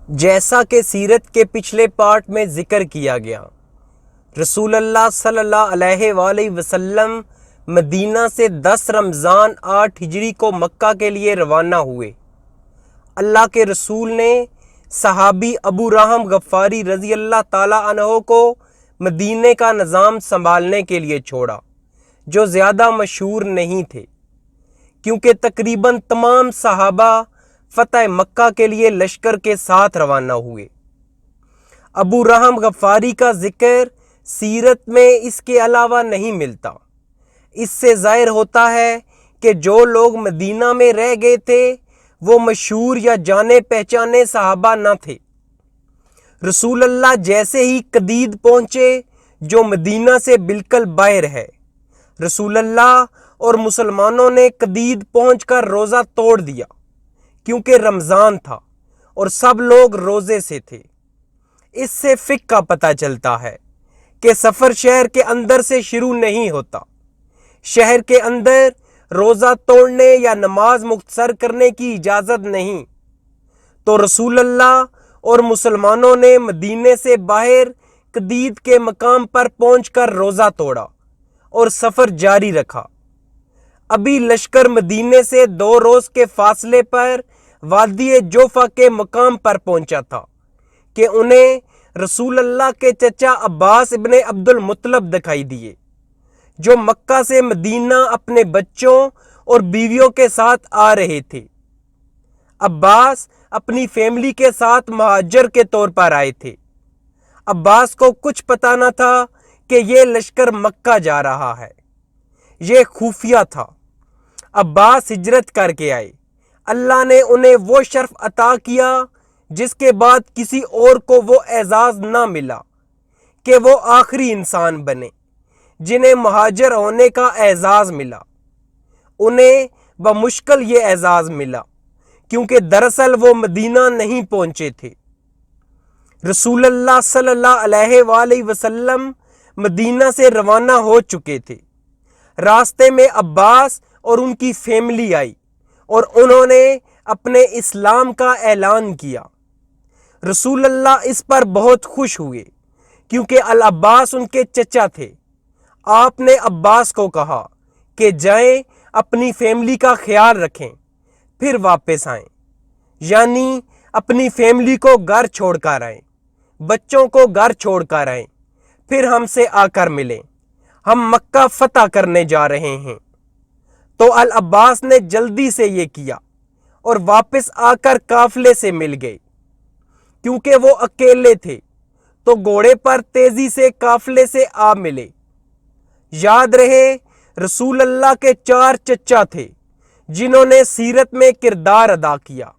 جیسا کہ سیرت کے پچھلے پارٹ میں ذکر کیا گیا، رسول اللہ صلی اللہ علیہ وآلہ وسلم مدینہ سے 10 رمضان 8 ہجری کو مکہ کے لیے روانہ ہوئے۔ اللہ کے رسول نے صحابی ابو راہم غفاری رضی اللہ تعالیٰ عنہ کو مدینے کا نظام سنبھالنے کے لیے چھوڑا، جو زیادہ مشہور نہیں تھے، کیونکہ تقریباً تمام صحابہ فتح مکہ کے لیے لشکر کے ساتھ روانہ ہوئے۔ ابو راہم غفاری کا ذکر سیرت میں اس کے علاوہ نہیں ملتا۔ اس سے ظاہر ہوتا ہے کہ جو لوگ مدینہ میں رہ گئے تھے وہ مشہور یا جانے پہچانے صحابہ نہ تھے۔ رسول اللہ جیسے ہی قدید پہنچے، جو مدینہ سے بالکل باہر ہے، رسول اللہ اور مسلمانوں نے قدید پہنچ کر روزہ توڑ دیا، کیونکہ رمضان تھا اور سب لوگ روزے سے تھے۔ اس سے فقہ کا پتہ چلتا ہے کہ سفر شہر کے اندر سے شروع نہیں ہوتا۔ شہر کے اندر روزہ توڑنے یا نماز مختصر کرنے کی اجازت نہیں، تو رسول اللہ اور مسلمانوں نے مدینے سے باہر قدید کے مقام پر پہنچ کر روزہ توڑا اور سفر جاری رکھا۔ ابھی لشکر مدینے سے 2 روز کے فاصلے پر وادی جوفہ کے مقام پر پہنچا تھا کہ انہیں رسول اللہ کے چچا عباس ابن عبد المطلب دکھائی دیے، جو مکہ سے مدینہ اپنے بچوں اور بیویوں کے ساتھ آ رہے تھے۔ عباس اپنی فیملی کے ساتھ مہاجر کے طور پر آئے تھے۔ عباس کو کچھ پتہ نہ تھا کہ یہ لشکر مکہ جا رہا ہے، یہ خفیہ تھا۔ عباس ہجرت کر کے آئے۔ اللہ نے انہیں وہ شرف عطا کیا جس کے بعد کسی اور کو وہ اعزاز نہ ملا کہ وہ آخری انسان بنے جنہیں مہاجر ہونے کا اعزاز ملا۔ انہیں بمشکل یہ اعزاز ملا، کیونکہ دراصل وہ مدینہ نہیں پہنچے تھے۔ رسول اللہ صلی اللہ علیہ وآلہ وسلم مدینہ سے روانہ ہو چکے تھے۔ راستے میں عباس اور ان کی فیملی آئی اور انہوں نے اپنے اسلام کا اعلان کیا۔ رسول اللہ اس پر بہت خوش ہوئے، کیونکہ العباس ان کے چچا تھے۔ آپ نے عباس کو کہا کہ جائیں، اپنی فیملی کا خیال رکھیں، پھر واپس آئیں، یعنی اپنی فیملی کو گھر چھوڑ کر آئیں، بچوں کو گھر چھوڑ کر آئیں، پھر ہم سے آ کر ملیں، ہم مکہ فتح کرنے جا رہے ہیں۔ تو العباس نے جلدی سے یہ کیا اور واپس آ کر قافلے سے مل گئے۔ کیونکہ وہ اکیلے تھے تو گھوڑے پر تیزی سے قافلے سے آ ملے۔ یاد رہے، رسول اللہ کے 4 چچا تھے جنہوں نے سیرت میں کردار ادا کیا۔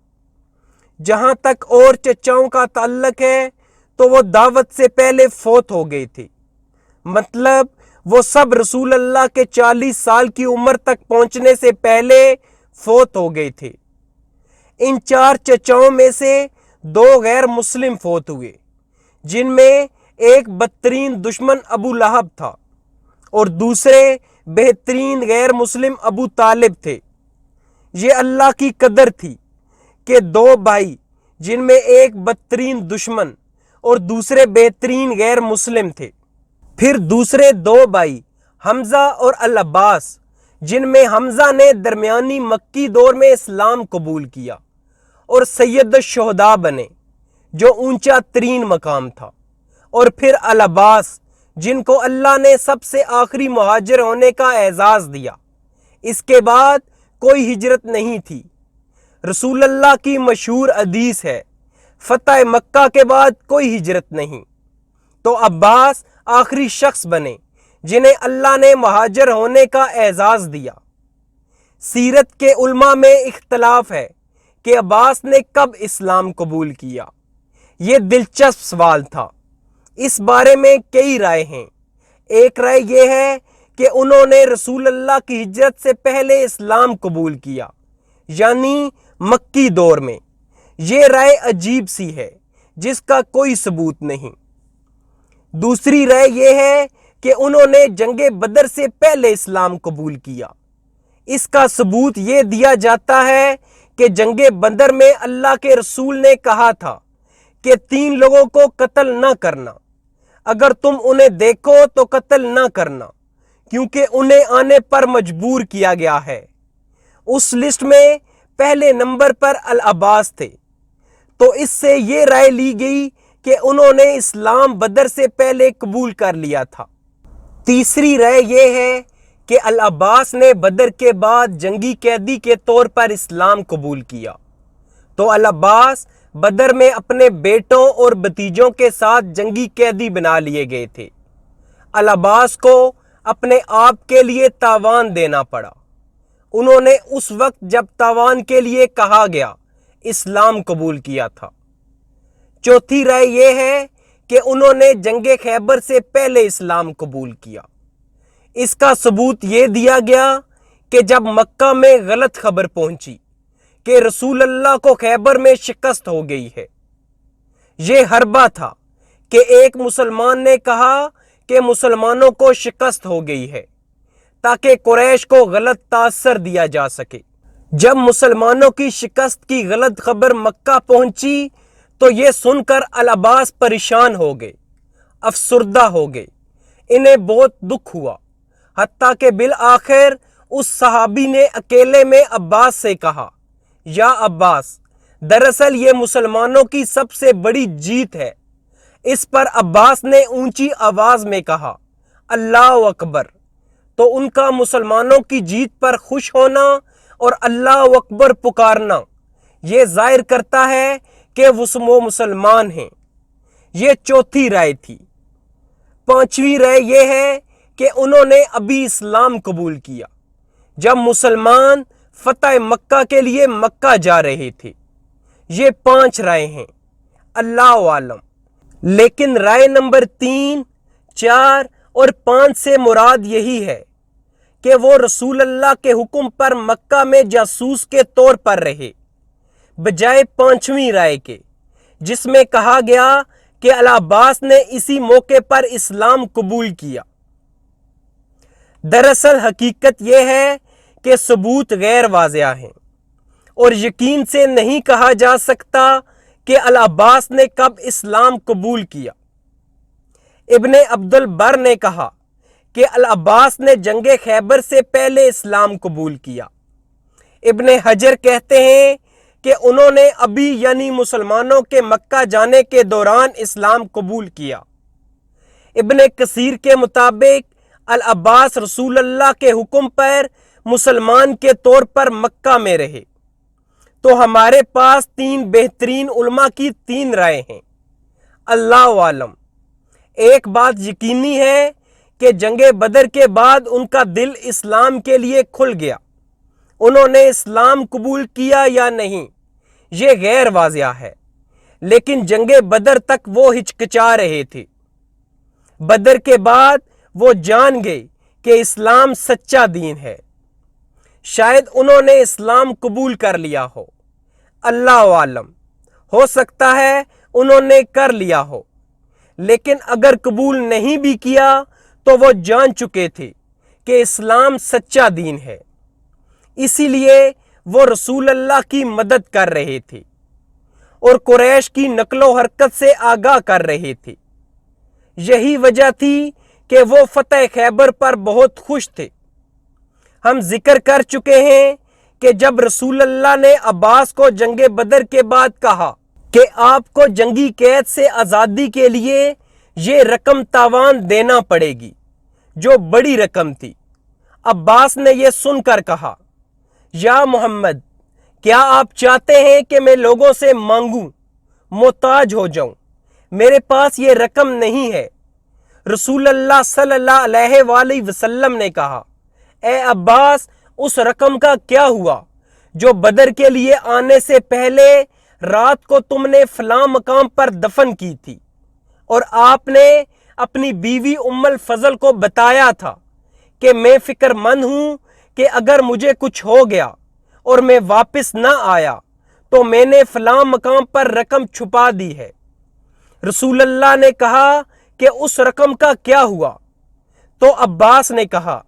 جہاں تک اور چچاؤں کا تعلق ہے تو وہ دعوت سے پہلے فوت ہو گئے تھے، مطلب وہ سب رسول اللہ کے 40 سال کی عمر تک پہنچنے سے پہلے فوت ہو گئے تھے۔ ان 4 چچاؤں میں سے 2 غیر مسلم فوت ہوئے، جن میں ایک بدترین دشمن ابو لہب تھا اور دوسرے بہترین غیر مسلم ابو طالب تھے۔ یہ اللہ کی قدر تھی کہ 2 بھائی، جن میں ایک بدترین دشمن اور دوسرے بہترین غیر مسلم تھے، پھر دوسرے 2 بھائی حمزہ اور العباس، جن میں حمزہ نے درمیانی مکی دور میں اسلام قبول کیا اور سید الشہداء بنے، جو اونچا ترین مقام تھا، اور پھر العباس، جن کو اللہ نے سب سے آخری مہاجر ہونے کا اعزاز دیا۔ اس کے بعد کوئی ہجرت نہیں تھی۔ رسول اللہ کی مشہور حدیث ہے، فتح مکہ کے بعد کوئی ہجرت نہیں۔ تو عباس آخری شخص بنے جنہیں اللہ نے مہاجر ہونے کا اعزاز دیا۔ سیرت کے علماء میں اختلاف ہے کہ عباس نے کب اسلام قبول کیا۔ یہ دلچسپ سوال تھا۔ اس بارے میں کئی رائے ہیں۔ ایک رائے یہ ہے کہ انہوں نے رسول اللہ کی ہجرت سے پہلے اسلام قبول کیا، یعنی مکی دور میں۔ یہ رائے عجیب سی ہے، جس کا کوئی ثبوت نہیں۔ دوسری رائے یہ ہے کہ انہوں نے جنگ بدر سے پہلے اسلام قبول کیا۔ اس کا ثبوت یہ دیا جاتا ہے کہ جنگ بدر میں اللہ کے رسول نے کہا تھا کہ 3 لوگوں کو قتل نہ کرنا، اگر تم انہیں دیکھو تو قتل نہ کرنا، کیونکہ انہیں آنے پر مجبور کیا گیا ہے۔ اس لسٹ میں پہلے نمبر پر العباس تھے، تو اس سے یہ رائے لی گئی کہ انہوں نے اسلام بدر سے پہلے قبول کر لیا تھا۔ تیسری رائے یہ ہے کہ العباس نے بدر کے بعد جنگی قیدی کے طور پر اسلام قبول کیا، تو العباس بدر میں اپنے بیٹوں اور بھتیجوں کے ساتھ جنگی قیدی بنا لیے گئے تھے۔ العباس کو اپنے آپ کے لیے تاوان دینا پڑا۔ انہوں نے اس وقت جب تاوان کے لیے کہا گیا اسلام قبول کیا تھا۔ چوتھی رائے یہ ہے کہ انہوں نے جنگ خیبر سے پہلے اسلام قبول کیا۔ اس کا ثبوت یہ دیا گیا کہ جب مکہ میں غلط خبر پہنچی کہ رسول اللہ کو خیبر میں شکست ہو گئی ہے، یہ حربہ تھا کہ ایک مسلمان نے کہا کہ مسلمانوں کو شکست ہو گئی ہے تاکہ قریش کو غلط تاثر دیا جا سکے۔ جب مسلمانوں کی شکست کی غلط خبر مکہ پہنچی تو یہ سن کر العباس پریشان ہو گئے، افسردہ ہو گئے، انہیں بہت دکھ ہوا، حتیٰ کہ بالآخر اس صحابی نے اکیلے میں عباس سے کہا، یا عباس، دراصل یہ مسلمانوں کی سب سے بڑی جیت ہے۔ اس پر عباس نے اونچی آواز میں کہا، اللہ اکبر۔ تو ان کا مسلمانوں کی جیت پر خوش ہونا اور اللہ اکبر پکارنا یہ ظاہر کرتا ہے کہ وہ مسلمان ہیں۔ یہ چوتھی رائے تھی۔ پانچویں رائے یہ ہے کہ انہوں نے ابھی اسلام قبول کیا جب مسلمان فتح مکہ کے لیے مکہ جا رہے تھے۔ یہ 5 رائے ہیں، اللہ عالم۔ لیکن رائے نمبر 3، 4 اور 5 سے مراد یہی ہے کہ وہ رسول اللہ کے حکم پر مکہ میں جاسوس کے طور پر رہے، بجائے 5ویں رائے کے جس میں کہا گیا کہ العباس نے اسی موقع پر اسلام قبول کیا۔ دراصل حقیقت یہ ہے کہ ثبوت غیر واضح ہیں اور یقین سے نہیں کہا جا سکتا کہ العباس نے کب اسلام قبول کیا۔ ابن عبد البر نے کہا کہ العباس نے جنگ خیبر سے پہلے اسلام قبول کیا۔ ابن حجر کہتے ہیں کہ انہوں نے ابھی یعنی مسلمانوں کے مکہ جانے کے دوران اسلام قبول کیا۔ ابن کثیر کے مطابق العباس رسول اللہ کے حکم پر مسلمان کے طور پر مکہ میں رہے۔ تو ہمارے پاس 3 بہترین علماء کی 3 رائے ہیں، اللہ عالم۔ ایک بات یقینی ہے کہ جنگ بدر کے بعد ان کا دل اسلام کے لیے کھل گیا۔ انہوں نے اسلام قبول کیا یا نہیں یہ غیر واضح ہے، لیکن جنگ بدر تک وہ ہچکچا رہے تھے۔ بدر کے بعد وہ جان گئے کہ اسلام سچا دین ہے۔ شاید انہوں نے اسلام قبول کر لیا ہو، اللہ عالم۔ ہو سکتا ہے انہوں نے کر لیا ہو، لیکن اگر قبول نہیں بھی کیا تو وہ جان چکے تھے کہ اسلام سچا دین ہے، اسی لیے وہ رسول اللہ کی مدد کر رہے تھے اور قریش کی نقل و حرکت سے آگاہ کر رہے تھے۔ یہی وجہ تھی کہ وہ فتح خیبر پر بہت خوش تھے۔ ہم ذکر کر چکے ہیں کہ جب رسول اللہ نے عباس کو جنگ بدر کے بعد کہا کہ آپ کو جنگی قید سے آزادی کے لیے یہ رقم تاوان دینا پڑے گی، جو بڑی رقم تھی، عباس نے یہ سن کر کہا، یا محمد، کیا آپ چاہتے ہیں کہ میں لوگوں سے مانگوں، محتاج ہو جاؤں؟ میرے پاس یہ رقم نہیں ہے۔ رسول اللہ صلی اللہ علیہ وآلہ وسلم نے کہا، اے عباس، اس رقم کا کیا ہوا جو بدر کے لیے آنے سے پہلے رات کو تم نے فلاں مقام پر دفن کی تھی اور آپ نے اپنی بیوی ام الفضل کو بتایا تھا کہ میں فکر مند ہوں کہ اگر مجھے کچھ ہو گیا اور میں واپس نہ آیا تو میں نے فلاں مقام پر رقم چھپا دی ہے۔ رسول اللہ نے کہا کہ اس رقم کا کیا ہوا؟ تو عباس نے کہا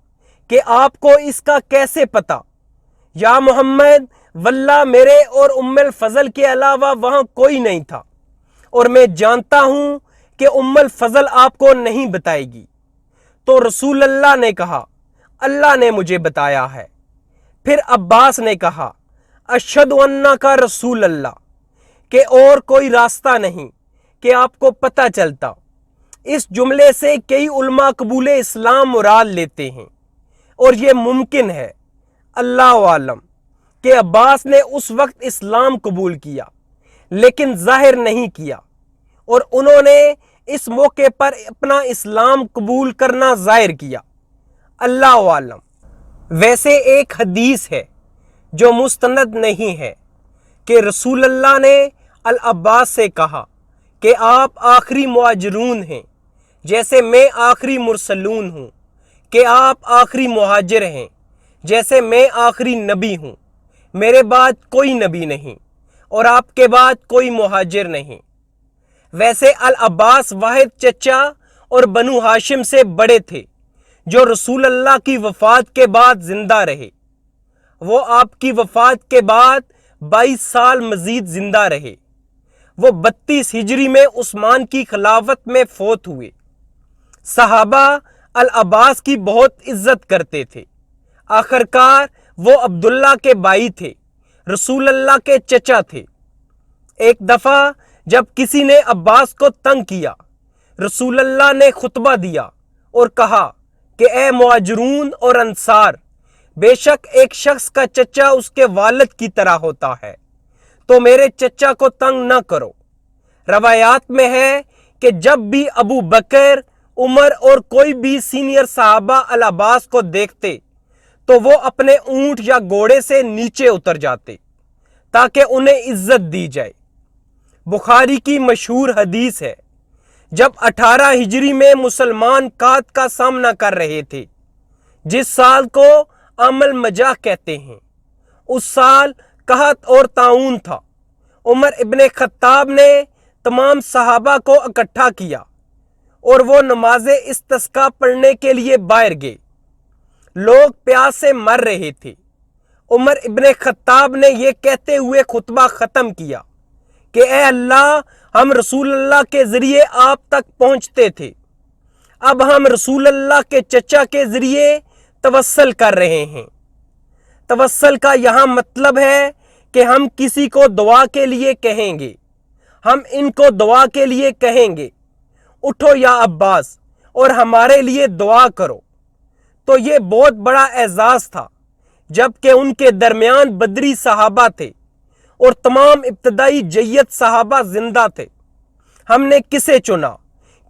کہ آپ کو اس کا کیسے پتا؟ یا محمد، واللہ میرے اور ام الفضل کے علاوہ وہاں کوئی نہیں تھا۔ اور میں جانتا ہوں کہ ام الفضل آپ کو نہیں بتائے گی۔ تو رسول اللہ نے کہا اللہ نے مجھے بتایا ہے۔ پھر عباس نے کہا اشہد انک رسول اللہ، کہ اور کوئی راستہ نہیں کہ آپ کو پتہ چلتا۔ اس جملے سے کئی علماء قبول اسلام مراد لیتے ہیں، اور یہ ممکن ہے اللہ عالم کہ عباس نے اس وقت اسلام قبول کیا لیکن ظاہر نہیں کیا، اور انہوں نے اس موقع پر اپنا اسلام قبول کرنا ظاہر کیا، اللہ عالم۔ ویسے ایک حدیث ہے جو مستند نہیں ہے کہ رسول اللہ نے العباس سے کہا کہ آپ آخری مہاجرون ہیں، جیسے میں آخری مرسلون ہوں، کہ آپ آخری مہاجر ہیں جیسے میں آخری نبی ہوں، میرے بعد کوئی نبی نہیں اور آپ کے بعد کوئی مہاجر نہیں۔ ویسے العباس واحد چچا اور بنو ہاشم سے بڑے تھے جو رسول اللہ کی وفات کے بعد زندہ رہے۔ وہ آپ کی وفات کے بعد 22 سال مزید زندہ رہے۔ وہ 32 ہجری میں عثمان کی خلافت میں فوت ہوئے۔ صحابہ العباس کی بہت عزت کرتے تھے۔ آخرکار وہ عبداللہ کے بھائی تھے، رسول اللہ کے چچا تھے۔ ایک دفعہ جب کسی نے عباس کو تنگ کیا، رسول اللہ نے خطبہ دیا اور کہا کہ اے مہاجرون اور انصار، بے شک ایک شخص کا چچا اس کے والد کی طرح ہوتا ہے، تو میرے چچا کو تنگ نہ کرو۔ روایات میں ہے کہ جب بھی ابو بکر، عمر اور کوئی بھی سینئر صحابہ العباس کو دیکھتے تو وہ اپنے اونٹ یا گھوڑے سے نیچے اتر جاتے تاکہ انہیں عزت دی جائے۔ بخاری کی مشہور حدیث ہے، جب 18 ہجری میں مسلمان قحط کا سامنا کر رہے تھے، جس سال کو عام المجاع کہتے ہیں، اس سال قحط اور طاعون تھا۔ عمر ابن خطاب نے تمام صحابہ کو اکٹھا کیا اور وہ نماز استسقاء پڑھنے کے لیے باہر گئے۔ لوگ پیاس سے مر رہے تھے۔ عمر ابن خطاب نے یہ کہتے ہوئے خطبہ ختم کیا کہ اے اللہ، ہم رسول اللہ کے ذریعے آپ تک پہنچتے تھے، اب ہم رسول اللہ کے چچا کے ذریعے توسل کر رہے ہیں۔ توسل کا یہاں مطلب ہے کہ ہم کسی کو دعا کے لیے کہیں گے، ہم ان کو دعا کے لیے کہیں گے اٹھو یا عباس اور ہمارے لیے دعا کرو۔ تو یہ بہت بڑا اعزاز تھا، جبکہ ان کے درمیان بدری صحابہ تھے اور تمام ابتدائی جیت صحابہ زندہ تھے۔ ہم نے کسے چنا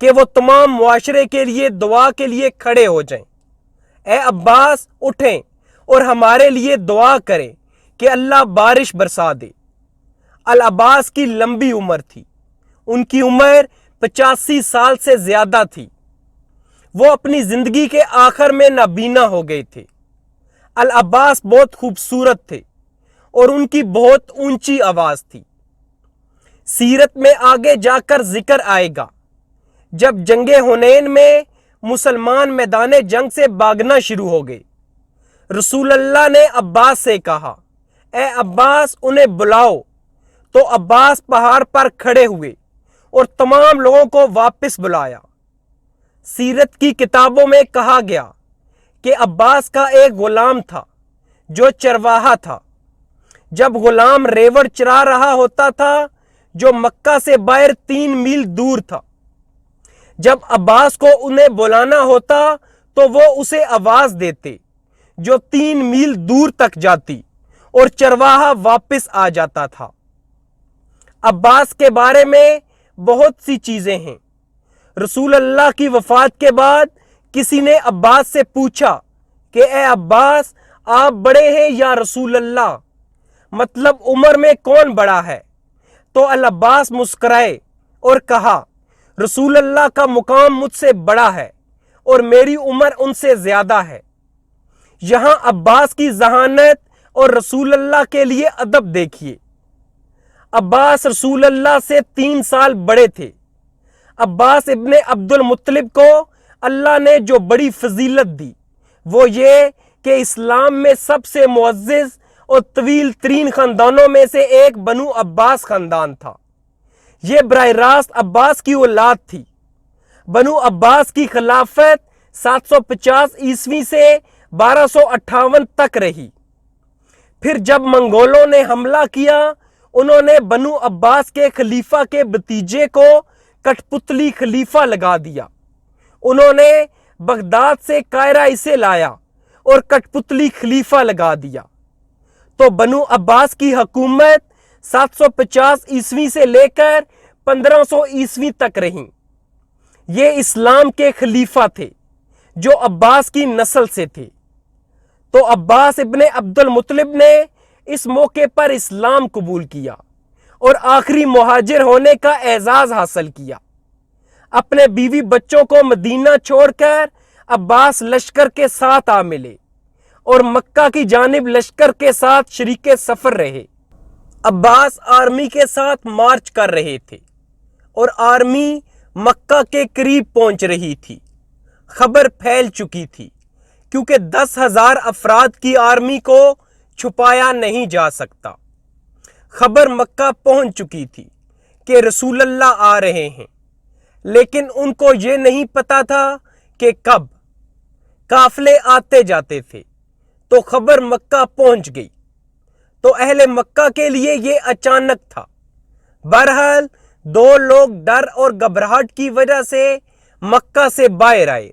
کہ وہ تمام معاشرے کے لیے دعا کے لیے کھڑے ہو جائیں۔ اے عباس اٹھیں اور ہمارے لیے دعا کریں کہ اللہ بارش برسا دے۔ العباس کی لمبی عمر تھی، ان کی عمر 85 سال سے زیادہ تھی۔ وہ اپنی زندگی کے آخر میں نابینا ہو گئے تھے۔ العباس بہت خوبصورت تھے اور ان کی بہت اونچی آواز تھی۔ سیرت میں آگے جا کر ذکر آئے گا، جب جنگ حنین میں مسلمان میدان جنگ سے بھاگنا شروع ہو گئے، رسول اللہ نے عباس سے کہا اے عباس انہیں بلاؤ۔ تو عباس پہاڑ پر کھڑے ہوئے اور تمام لوگوں کو واپس بلایا۔ سیرت کی کتابوں میں کہا گیا کہ عباس کا ایک غلام تھا جو چرواہا تھا۔ جب غلام ریوڑ چرا رہا ہوتا تھا جو مکہ سے باہر 3 میل دور تھا، جب عباس کو انہیں بلانا ہوتا تو وہ اسے آواز دیتے جو 3 میل دور تک جاتی اور چرواہا واپس آ جاتا تھا۔ عباس کے بارے میں بہت سی چیزیں ہیں۔ رسول اللہ کی وفات کے بعد کسی نے عباس سے پوچھا کہ اے عباس، آپ بڑے ہیں یا رسول اللہ؟ مطلب عمر میں کون بڑا ہے؟ تو العباس مسکرائے اور کہا رسول اللہ کا مقام مجھ سے بڑا ہے اور میری عمر ان سے زیادہ ہے۔ یہاں عباس کی ذہانت اور رسول اللہ کے لیے ادب دیکھیے۔ عباس رسول اللہ سے 3 سال بڑے تھے۔ عباس ابن عبد المطلب کو اللہ نے جو بڑی فضیلت دی وہ یہ کہ اسلام میں سب سے معزز اور طویل ترین خاندانوں میں سے ایک بنو عباس خاندان تھا، یہ براہ راست عباس کی اولاد تھی۔ بنو عباس کی خلافت 750 عیسوی سے 1258 تک رہی۔ پھر جب منگولوں نے حملہ کیا، انہوں نے بنو عباس کے خلیفہ کے بھتیجے کو کٹھ پتلی خلیفہ لگا دیا۔ انہوں نے بغداد سے قاہرہ اسے لایا اور کٹھ پتلی خلیفہ لگا دیا۔ تو بنو عباس کی حکومت 750 عیسوی سے لے کر 1500 عیسوی تک رہی۔ یہ اسلام کے خلیفہ تھے جو عباس کی نسل سے تھے۔ تو عباس ابن عبد المطلب نے اس موقع پر اسلام قبول کیا اور آخری مہاجر ہونے کا اعزاز حاصل کیا۔ اپنے بیوی بچوں کو مدینہ چھوڑ کر عباس لشکر کے ساتھ آ ملے اور مکہ کی جانب لشکر کے ساتھ شریک سفر رہے۔ عباس آرمی کے ساتھ مارچ کر رہے تھے اور آرمی مکہ کے قریب پہنچ رہی تھی۔ خبر پھیل چکی تھی کیونکہ 10,000 افراد کی آرمی کو چھپایا نہیں جا سکتا۔ خبر مکہ پہنچ چکی تھی کہ رسول اللہ آ رہے ہیں، لیکن ان کو یہ نہیں پتا تھا کہ کب۔ قافلے آتے جاتے تھے تو خبر مکہ پہنچ گئی۔ تو اہل مکہ کے لیے یہ اچانک تھا۔ بہرحال 2 لوگ ڈر اور گھبراہٹ کی وجہ سے مکہ سے باہر آئے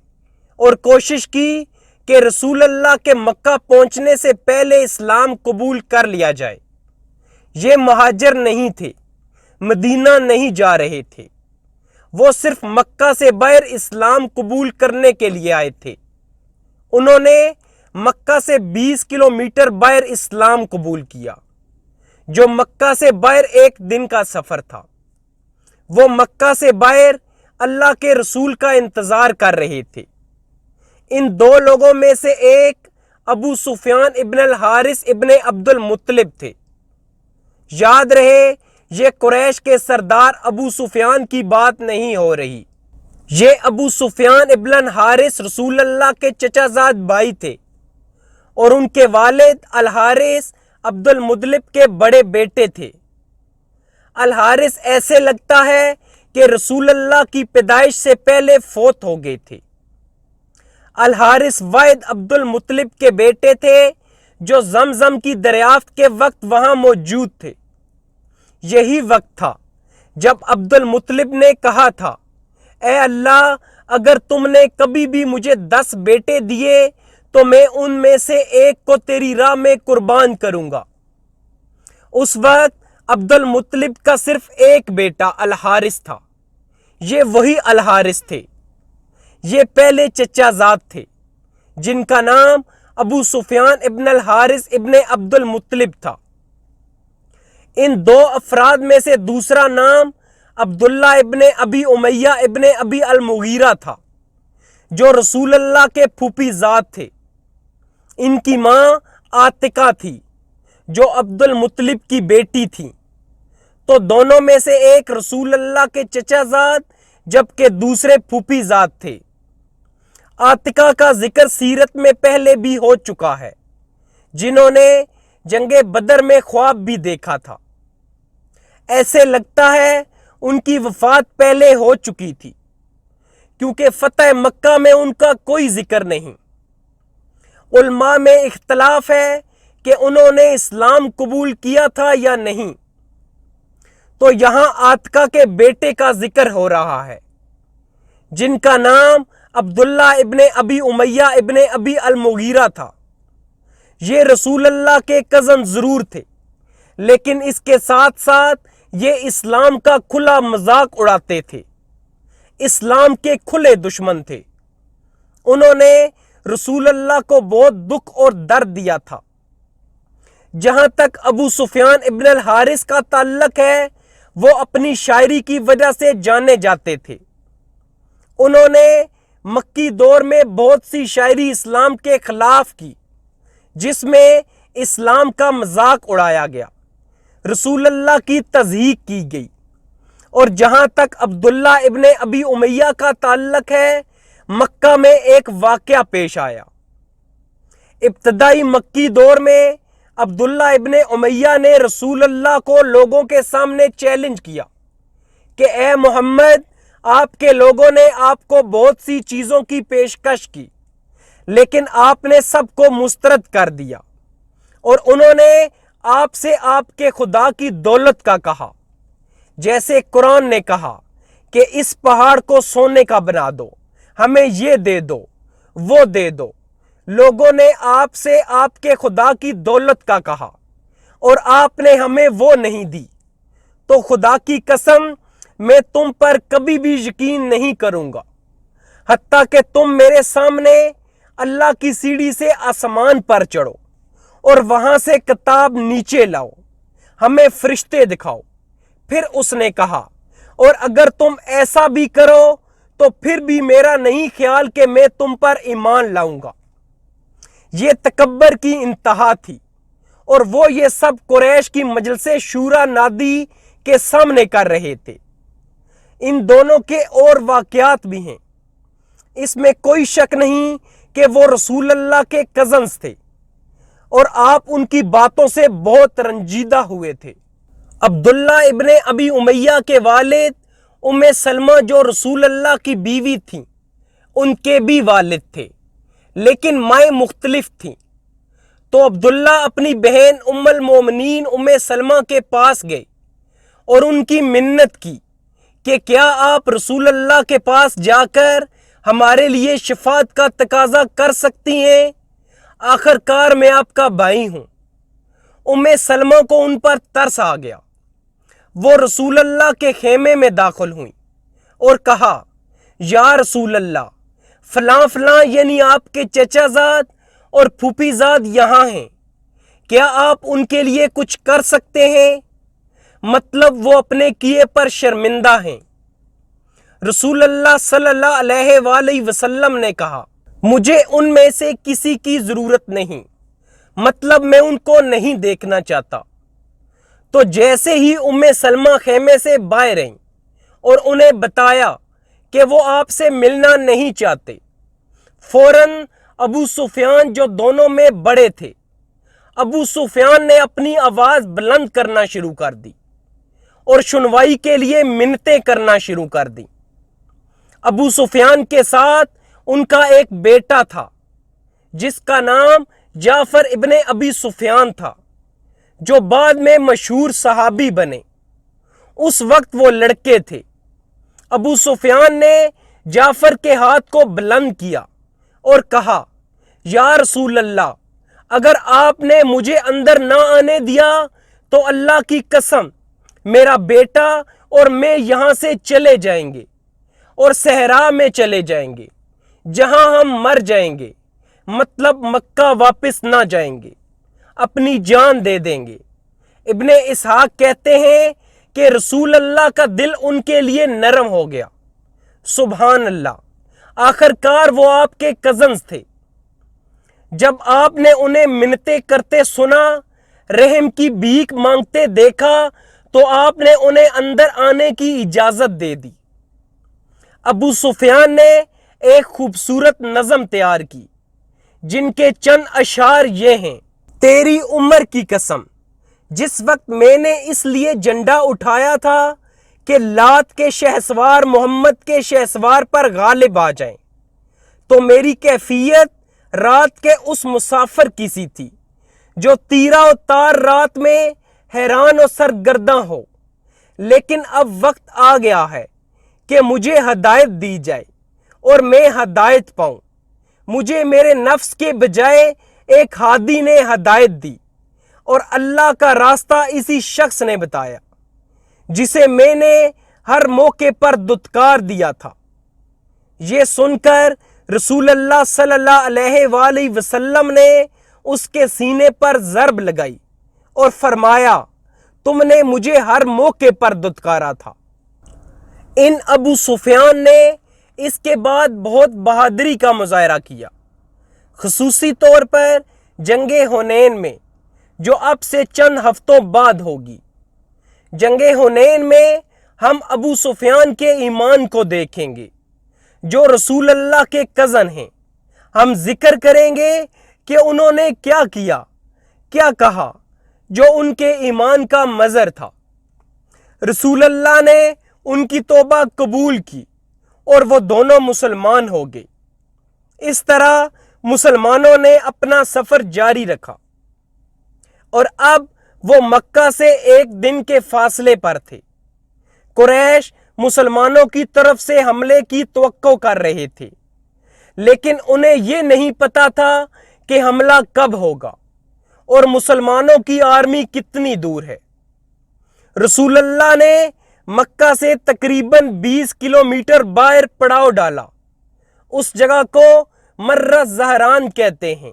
اور کوشش کی کہ رسول اللہ کے مکہ پہنچنے سے پہلے اسلام قبول کر لیا جائے۔ یہ مہاجر نہیں تھے، مدینہ نہیں جا رہے تھے، وہ صرف مکہ سے باہر اسلام قبول کرنے کے لیے آئے تھے۔ انہوں نے مکہ سے 20 کلومیٹر باہر اسلام قبول کیا، جو مکہ سے باہر 1 دن کا سفر تھا۔ وہ مکہ سے باہر اللہ کے رسول کا انتظار کر رہے تھے۔ ان 2 لوگوں میں سے ایک ابو سفیان ابن الحارث ابن عبد المطلب تھے۔ یاد رہے، یہ قریش کے سردار ابو سفیان کی بات نہیں ہو رہی۔ یہ ابو سفیان ابن الحارث رسول اللہ کے چچا زاد بھائی تھے اور ان کے والد الحارث عبد المطلب کے بڑے بیٹے تھے۔ الحارث ایسے لگتا ہے کہ رسول اللہ کی پیدائش سے پہلے فوت ہو گئے تھے۔ الحارث واحد عبد المطلب کے بیٹے تھے جو زمزم کی دریافت کے وقت وہاں موجود تھے۔ یہی وقت تھا جب عبد المطلب نے کہا تھا، اے اللہ، اگر تم نے کبھی بھی مجھے 10 بیٹے دیے تو میں ان میں سے ایک کو تیری راہ میں قربان کروں گا۔ اس وقت عبد المطلب کا صرف ایک بیٹا الحارث تھا۔ یہ وہی الحارث تھے۔ یہ پہلے چچا زاد تھے جن کا نام ابو سفیان ابن الحارث ابن عبد المطلب تھا۔ ان 2 افراد میں سے دوسرا نام عبداللہ ابن ابی امیہ ابن ابی المغیرہ تھا، جو رسول اللہ کے پھوپھی زاد تھے۔ ان کی ماں عاتقہ تھی جو عبد المطلب کی بیٹی تھی۔ تو دونوں میں سے ایک رسول اللہ کے چچا زاد جبکہ دوسرے پھوپھی زاد تھے۔ عاتقہ کا ذکر سیرت میں پہلے بھی ہو چکا ہے، جنہوں نے جنگ بدر میں خواب بھی دیکھا تھا۔ ایسے لگتا ہے ان کی وفات پہلے ہو چکی تھی، کیونکہ فتح مکہ میں ان کا کوئی ذکر نہیں۔ علماء میں اختلاف ہے کہ انہوں نے اسلام قبول کیا تھا یا نہیں۔ تو یہاں عاتقہ کے بیٹے کا ذکر ہو رہا ہے جن کا نام عبداللہ ابن ابی امیہ ابن ابی المغیرہ تھا۔ یہ رسول اللہ کے کزن ضرور تھے، لیکن اس کے ساتھ ساتھ یہ اسلام کا کھلا مذاق اڑاتے تھے، اسلام کے کھلے دشمن تھے۔ انہوں نے رسول اللہ کو بہت دکھ اور درد دیا تھا۔ جہاں تک ابو سفیان ابن الحارث کا تعلق ہے، وہ اپنی شاعری کی وجہ سے جانے جاتے تھے۔ انہوں نے مکی دور میں بہت سی شاعری اسلام کے خلاف کی، جس میں اسلام کا مذاق اڑایا گیا، رسول اللہ کی تضحیق کی گئی۔ اور جہاں تک عبداللہ ابن ابی امیہ کا تعلق ہے، مکہ میں ایک واقعہ پیش آیا۔ ابتدائی مکی دور میں عبداللہ ابن امیہ نے رسول اللہ کو لوگوں کے سامنے چیلنج کیا کہ اے محمد، آپ کے لوگوں نے آپ کو بہت سی چیزوں کی پیشکش کی، لیکن آپ نے سب کو مسترد کر دیا، اور انہوں نے آپ سے آپ کے خدا کی دولت کا کہا، جیسے قرآن نے کہا کہ اس پہاڑ کو سونے کا بنا دو، ہمیں یہ دے دو، وہ دے دو۔ لوگوں نے آپ سے آپ کے خدا کی دولت کا کہا اور آپ نے ہمیں وہ نہیں دی، تو خدا کی قسم میں تم پر کبھی بھی یقین نہیں کروں گا حتیٰ کہ تم میرے سامنے اللہ کی سیڑھی سے آسمان پر چڑھو اور وہاں سے کتاب نیچے لاؤ، ہمیں فرشتے دکھاؤ۔ پھر اس نے کہا، اور اگر تم ایسا بھی کرو تو پھر بھی میرا نہیں خیال کہ میں تم پر ایمان لاؤں گا۔ یہ تکبر کی انتہا تھی، اور وہ یہ سب قریش کی مجلس شورا نادی کے سامنے کر رہے تھے۔ ان دونوں کے اور واقعات بھی ہیں، اس میں کوئی شک نہیں کہ وہ رسول اللہ کے کزنز تھے اور آپ ان کی باتوں سے بہت رنجیدہ ہوئے تھے۔ عبداللہ ابن ابی امیہ کے والد ام سلمہ جو رسول اللہ کی بیوی تھیں، ان کے بھی والد تھے، لیکن مائیں مختلف تھیں۔ تو عبداللہ اپنی بہن ام المومنین ام سلمہ کے پاس گئے اور ان کی منت کی کہ کیا آپ رسول اللہ کے پاس جا کر ہمارے لیے شفاعت کا تقاضا کر سکتی ہیں؟ آخر کار میں آپ کا بھائی ہوں۔ ام سلمہ کو ان پر ترس آ گیا، وہ رسول اللہ کے خیمے میں داخل ہوئیں اور کہا، یا رسول اللہ، فلاں فلاں یعنی آپ کے چچا زاد اور پھوپھی زاد یہاں ہیں، کیا آپ ان کے لیے کچھ کر سکتے ہیں؟ مطلب وہ اپنے کیے پر شرمندہ ہیں۔ رسول اللہ صلی اللہ علیہ وآلہ وسلم نے کہا، مجھے ان میں سے کسی کی ضرورت نہیں، مطلب میں ان کو نہیں دیکھنا چاہتا۔ تو جیسے ہی ام سلمہ خیمے سے باہر آئیں اور انہیں بتایا کہ وہ آپ سے ملنا نہیں چاہتے، فوراً ابو سفیان جو دونوں میں بڑے تھے، ابو سفیان نے اپنی آواز بلند کرنا شروع کر دی اور شنوائی کے لیے منتیں کرنا شروع کر دی۔ ابو سفیان کے ساتھ ان کا ایک بیٹا تھا جس کا نام جعفر ابن ابی سفیان تھا، جو بعد میں مشہور صحابی بنے۔ اس وقت وہ لڑکے تھے۔ ابو سفیان نے جعفر کے ہاتھ کو بلند کیا اور کہا، یا رسول اللہ، اگر آپ نے مجھے اندر نہ آنے دیا تو اللہ کی قسم میرا بیٹا اور میں یہاں سے چلے جائیں گے اور صحرا میں چلے جائیں گے، جہاں ہم مر جائیں گے، مطلب مکہ واپس نہ جائیں گے، اپنی جان دے دیں گے۔ ابن اسحاق کہتے ہیں کہ رسول اللہ کا دل ان کے لیے نرم ہو گیا۔ سبحان اللہ، آخر کار وہ آپ کے کزنز تھے۔ جب آپ نے انہیں منتیں کرتے سنا، رحم کی بھیک مانگتے دیکھا، تو آپ نے انہیں اندر آنے کی اجازت دے دی۔ ابو سفیان نے ایک خوبصورت نظم تیار کی جن کے چند اشعار یہ ہیں، تیری عمر کی قسم، جس وقت میں نے اس لیے جھنڈا اٹھایا تھا کہ لات کے شہسوار محمد کے شہسوار پر غالب آ جائیں، تو میری کیفیت رات کے اس مسافر کی سی تھی جو تیرا و تار رات میں حیران و سرگرداں ہو، لیکن اب وقت آ گیا ہے کہ مجھے ہدایت دی جائے اور میں ہدایت پاؤں۔ مجھے میرے نفس کے بجائے ایک ہادی نے ہدایت دی اور اللہ کا راستہ اسی شخص نے بتایا جسے میں نے ہر موقع پر دھتکار دیا تھا۔ یہ سن کر رسول اللہ صلی اللہ علیہ وآلہ وسلم نے اس کے سینے پر ضرب لگائی اور فرمایا، تم نے مجھے ہر موقع پر دھتکارا تھا۔ ان ابو سفیان نے اس کے بعد بہت بہادری کا مظاہرہ کیا، خصوصی طور پر جنگ حنین میں، جو اب سے چند ہفتوں بعد ہوگی۔ جنگ حنین میں ہم ابو سفیان کے ایمان کو دیکھیں گے جو رسول اللہ کے کزن ہیں۔ ہم ذکر کریں گے کہ انہوں نے کیا کیا، کیا کہا، جو ان کے ایمان کا مظہر تھا۔ رسول اللہ نے ان کی توبہ قبول کی اور وہ دونوں مسلمان ہو گئے۔ اس طرح مسلمانوں نے اپنا سفر جاری رکھا اور اب وہ مکہ سے ایک دن کے فاصلے پر تھے۔ قریش مسلمانوں کی طرف سے حملے کی توقع کر رہے تھے، لیکن انہیں یہ نہیں پتا تھا کہ حملہ کب ہوگا اور مسلمانوں کی آرمی کتنی دور ہے۔ رسول اللہ نے مکہ سے تقریباً 20 کلومیٹر باہر پڑاؤ ڈالا۔ اس جگہ کو مرہ زہران کہتے ہیں۔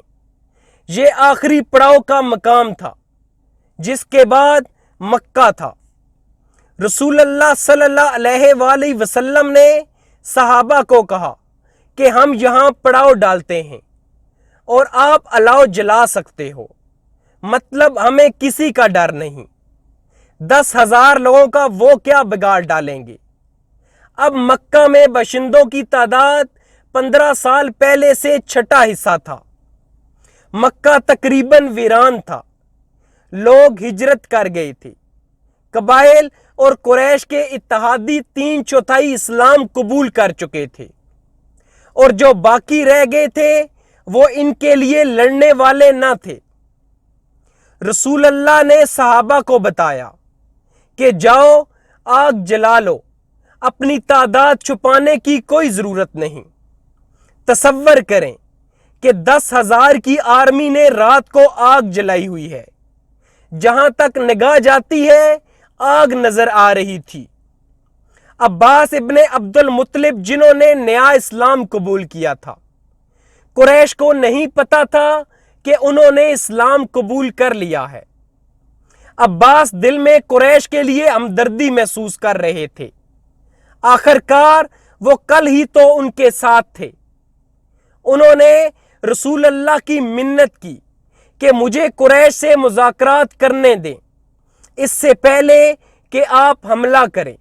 یہ آخری پڑاؤ کا مقام تھا، جس کے بعد مکہ تھا۔ رسول اللہ صلی اللہ علیہ وآلہ وسلم نے صحابہ کو کہا کہ ہم یہاں پڑاؤ ڈالتے ہیں اور آپ الاؤ جلا سکتے ہو، مطلب ہمیں کسی کا ڈر نہیں۔ 10,000 لوگوں کا وہ کیا بگاڑ ڈالیں گے؟ اب مکہ میں باشندوں کی تعداد 15 سال پہلے سے چھٹا حصہ تھا۔ مکہ تقریباً ویران تھا، لوگ ہجرت کر گئے تھے۔ قبائل اور قریش کے اتحادی 3/4 اسلام قبول کر چکے تھے، اور جو باقی رہ گئے تھے وہ ان کے لیے لڑنے والے نہ تھے۔ رسول اللہ نے صحابہ کو بتایا کہ جاؤ آگ جلا لو، اپنی تعداد چھپانے کی کوئی ضرورت نہیں۔ تصور کریں کہ 10,000 کی آرمی نے رات کو آگ جلائی ہوئی ہے، جہاں تک نگاہ جاتی ہے آگ نظر آ رہی تھی۔ عباس ابن عبد المطلب جنہوں نے نیا اسلام قبول کیا تھا، قریش کو نہیں پتا تھا کہ انہوں نے اسلام قبول کر لیا ہے۔ عباس دل میں قریش کے لیے ہمدردی محسوس کر رہے تھے۔ آخر کار وہ کل ہی تو ان کے ساتھ تھے۔ انہوں نے رسول اللہ کی منت کی کہ مجھے قریش سے مذاکرات کرنے دیں، اس سے پہلے کہ آپ حملہ کریں۔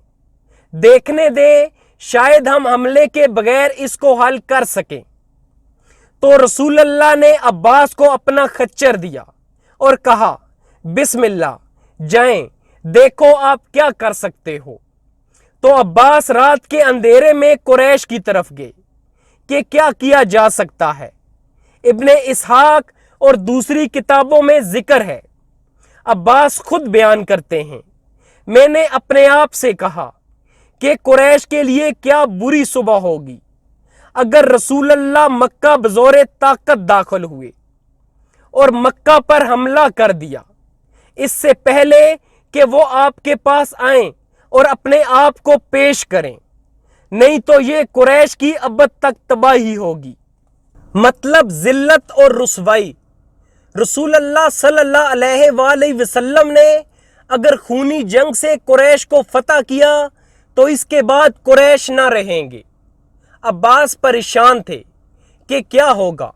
دیکھنے دیں، شاید ہم حملے کے بغیر اس کو حل کر سکیں۔ تو رسول اللہ نے عباس کو اپنا خچر دیا اور کہا، بسم اللہ، جائیں، دیکھو آپ کیا کر سکتے ہو۔ تو عباس رات کے اندھیرے میں قریش کی طرف گئے کہ کیا کیا جا سکتا ہے۔ ابن اسحاق اور دوسری کتابوں میں ذکر ہے۔ عباس خود بیان کرتے ہیں، میں نے اپنے آپ سے کہا کہ قریش کے لیے کیا بری صبح ہوگی اگر رسول اللہ مکہ بزور طاقت داخل ہوئے اور مکہ پر حملہ کر دیا، اس سے پہلے کہ وہ آپ کے پاس آئیں اور اپنے آپ کو پیش کریں، نہیں تو یہ قریش کی ابد تک تباہی ہوگی۔ مطلب ذلت اور رسوائی۔ رسول اللہ صلی اللہ علیہ وآلہ وسلم نے اگر خونی جنگ سے قریش کو فتح کیا تو اس کے بعد قریش نہ رہیں گے۔ عباس پریشان تھے کہ کیا ہوگا۔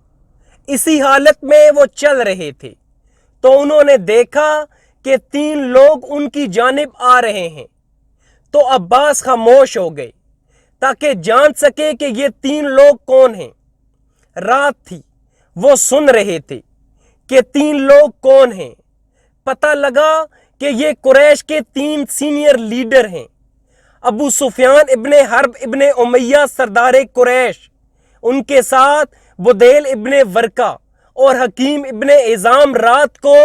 اسی حالت میں وہ چل رہے تھے تو انہوں نے دیکھا کہ 3 لوگ ان کی جانب آ رہے ہیں۔ تو عباس خاموش ہو گئے تاکہ جان سکے کہ یہ 3 لوگ کون ہیں۔ رات تھی، وہ سن رہے تھے کہ 3 لوگ کون ہیں۔ پتہ لگا کہ یہ قریش کے 3 سینئر لیڈر ہیں۔ ابو سفیان ابن حرب ابن امیہ سردار قریش، ان کے ساتھ بدیل ابن ورقہ اور حکیم ابن حزام رات کو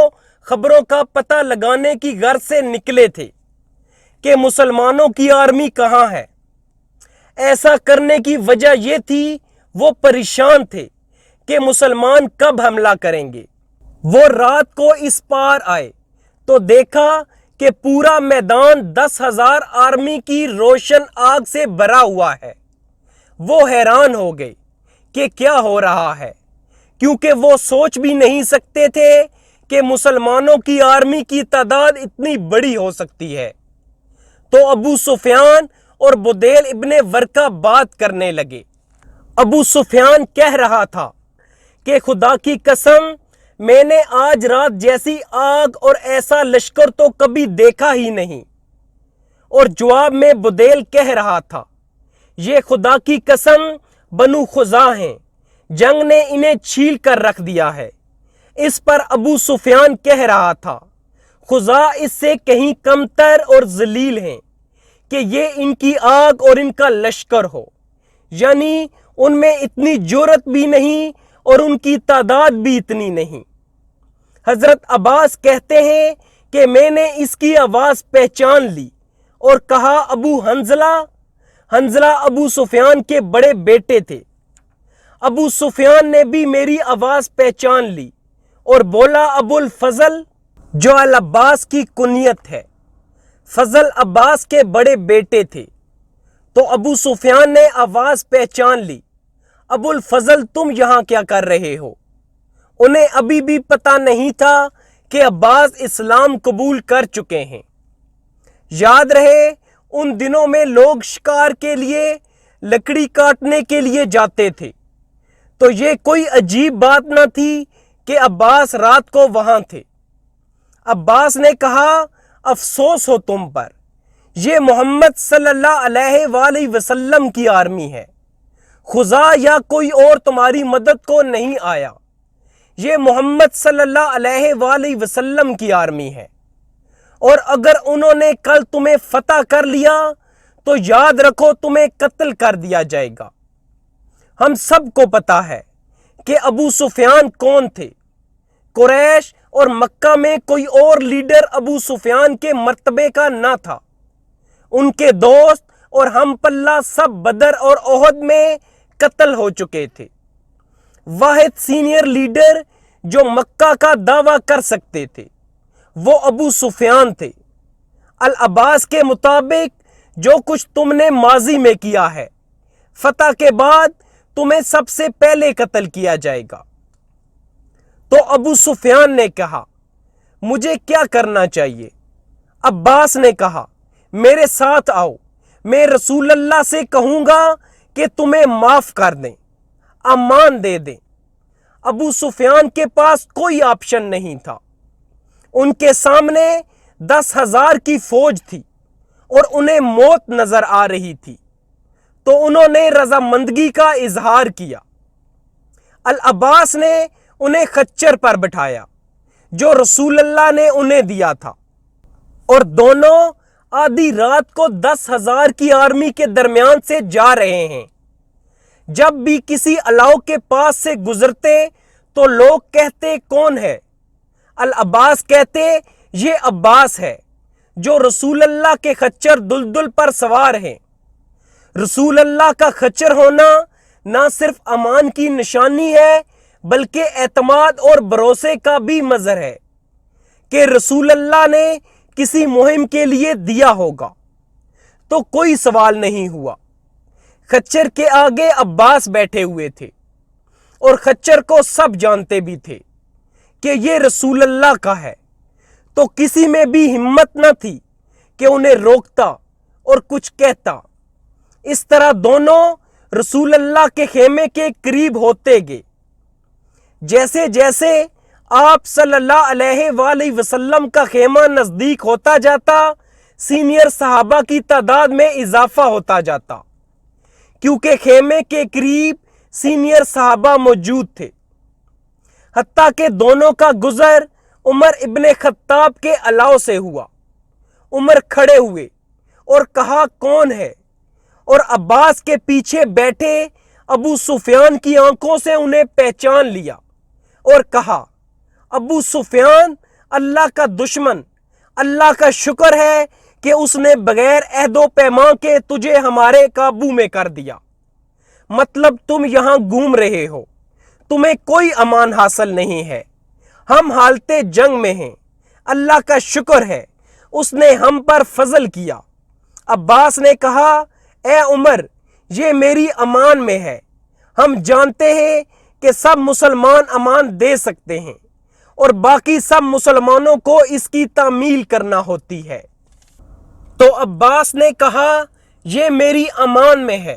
خبروں کا پتہ لگانے کی غرض سے نکلے تھے کہ مسلمانوں کی آرمی کہاں ہے۔ ایسا کرنے کی وجہ یہ تھی وہ پریشان تھے کہ مسلمان کب حملہ کریں گے۔ وہ رات کو اس پار آئے تو دیکھا کہ پورا میدان 10,000 آرمی کی روشن آگ سے بھرا ہوا ہے۔ وہ حیران ہو گئے کہ کیا ہو رہا ہے، کیونکہ وہ سوچ بھی نہیں سکتے تھے کہ مسلمانوں کی آرمی کی تعداد اتنی بڑی ہو سکتی ہے۔ تو ابو سفیان اور بدیل ابن ورقہ بات کرنے لگے۔ ابو سفیان کہہ رہا تھا کہ خدا کی قسم، میں نے آج رات جیسی آگ اور ایسا لشکر تو کبھی دیکھا ہی نہیں۔ اور جواب میں بدیل کہہ رہا تھا، یہ خدا کی قسم بنو خزاع ہیں، جنگ نے انہیں چھیل کر رکھ دیا ہے۔ اس پر ابو سفیان کہہ رہا تھا، خزاع اس سے کہیں کمتر اور ذلیل ہیں، کہ یہ ان کی آگ اور ان کا لشکر ہو، یعنی ان میں اتنی جرأت بھی نہیں اور ان کی تعداد بھی اتنی نہیں۔ حضرت عباس کہتے ہیں کہ میں نے اس کی آواز پہچان لی اور کہا ابو حنظلہ۔ حنظلہ ابو سفیان کے بڑے بیٹے تھے۔ ابو سفیان نے بھی میری آواز پہچان لی اور بولا ابو الفضل، جو العباس کی کنیت ہے۔ فضل عباس کے بڑے بیٹے تھے۔ تو ابو سفیان نے آواز پہچان لی، ابو الفضل تم یہاں کیا کر رہے ہو؟ انہیں ابھی بھی پتہ نہیں تھا کہ عباس اسلام قبول کر چکے ہیں۔ یاد رہے ان دنوں میں لوگ شکار کے لیے لکڑی کاٹنے کے لیے جاتے تھے، تو یہ کوئی عجیب بات نہ تھی کہ عباس رات کو وہاں تھے۔ عباس نے کہا افسوس ہو تم پر، یہ محمد صلی اللہ علیہ وآلہ وسلم کی آرمی ہے، خزاں یا کوئی اور تمہاری مدد کو نہیں آیا، یہ محمد صلی اللہ علیہ وآلہ وسلم کی آرمی ہے، اور اگر انہوں نے کل تمہیں فتح کر لیا تو یاد رکھو تمہیں قتل کر دیا جائے گا۔ ہم سب کو پتا ہے کہ ابو سفیان کون تھے۔ قریش اور مکہ میں کوئی اور لیڈر ابو سفیان کے مرتبے کا نہ تھا۔ ان کے دوست اور ہم پلہ سب بدر اور احد میں قتل ہو چکے تھے۔ واحد سینئر لیڈر جو مکہ کا دعویٰ کر سکتے تھے وہ ابو سفیان تھے۔ العباس کے مطابق جو کچھ تم نے ماضی میں کیا ہے، فتح کے بعد تمہیں سب سے پہلے قتل کیا جائے گا۔ تو ابو سفیان نے کہا مجھے کیا کرنا چاہیے؟ عباس نے کہا میرے ساتھ آؤ، میں رسول اللہ سے کہوں گا کہ تمہیں معاف کر دیں، امان دے دیں۔ ابو سفیان کے پاس کوئی آپشن نہیں تھا۔ ان کے سامنے 10,000 کی فوج تھی اور انہیں موت نظر آ رہی تھی، تو انہوں نے رضامندگی کا اظہار کیا۔ العباس نے انہیں خچر پر بٹھایا جو رسول اللہ نے انہیں دیا تھا، اور دونوں آدھی رات کو 10,000 کی آرمی کے درمیان سے جا رہے ہیں۔ جب بھی کسی الاؤ کے پاس سے گزرتے تو لوگ کہتے کون ہے؟ العباس کہتے یہ عباس ہے جو رسول اللہ کے خچر دلدل پر سوار ہیں۔ رسول اللہ کا خچر ہونا نہ صرف امان کی نشانی ہے بلکہ اعتماد اور بھروسے کا بھی مظہر ہے کہ رسول اللہ نے کسی مہم کے لیے دیا ہوگا۔ تو کوئی سوال نہیں ہوا۔ خچر کے آگے عباس بیٹھے ہوئے تھے اور خچر کو سب جانتے بھی تھے کہ یہ رسول اللہ کا ہے، تو کسی میں بھی ہمت نہ تھی کہ انہیں روکتا اور کچھ کہتا۔ اس طرح دونوں رسول اللہ کے خیمے کے قریب ہوتے گئے۔ جیسے جیسے آپ صلی اللہ علیہ وآلہ وسلم کا خیمہ نزدیک ہوتا جاتا، سینئر صحابہ کی تعداد میں اضافہ ہوتا جاتا، کیونکہ خیمے کے قریب سینئر صحابہ موجود تھے۔ حتیٰ کہ دونوں کا گزر عمر ابن خطاب کے الاؤ سے ہوا۔ عمر کھڑے ہوئے اور کہا کون ہے؟ اور عباس کے پیچھے بیٹھے ابو سفیان کی آنکھوں سے انہیں پہچان لیا اور کہا ابو سفیان، اللہ کا دشمن، اللہ کا شکر ہے کہ اس نے بغیر عہد و پیمان کے تجھے ہمارے قابو میں کر دیا۔ مطلب تم یہاں گھوم رہے ہو، تمہیں کوئی امان حاصل نہیں ہے، ہم حالت جنگ میں ہیں، اللہ کا شکر ہے اس نے ہم پر فضل کیا۔ عباس نے کہا اے عمر، یہ میری امان میں ہے، ہم جانتے ہیں کہ سب مسلمان امان دے سکتے ہیں اور باقی سب مسلمانوں کو اس کی تعمیل کرنا ہوتی ہے۔ تو عباس نے کہا یہ میری امان میں ہے،